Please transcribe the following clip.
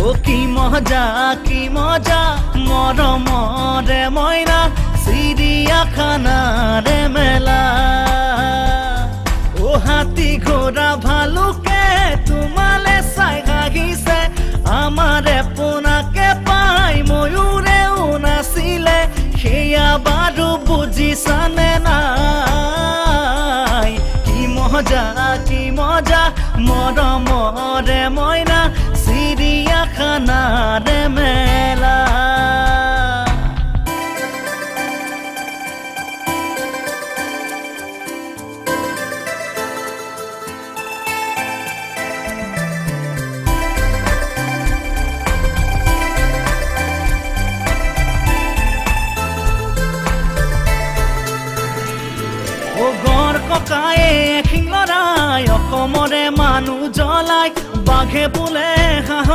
ও কি মজা মরমরে ময়না চিড়িয়াখানারে মেলা ও হাতি ঘোড়া ভালুকে তোমালে চাই হাগিছে আমারে পোনাকে পাই ময়ূৰেও নাচিলে সেয়া বাৰু বুজিছানে নাই কি মজা মৰমৰে ময়না চিড়িয়াখানাৰে মেলা ও গড় ককায়ে শিং লৰাই অসমৰে মানুহ জ্বলাই বাঘে বোলে হাঁহক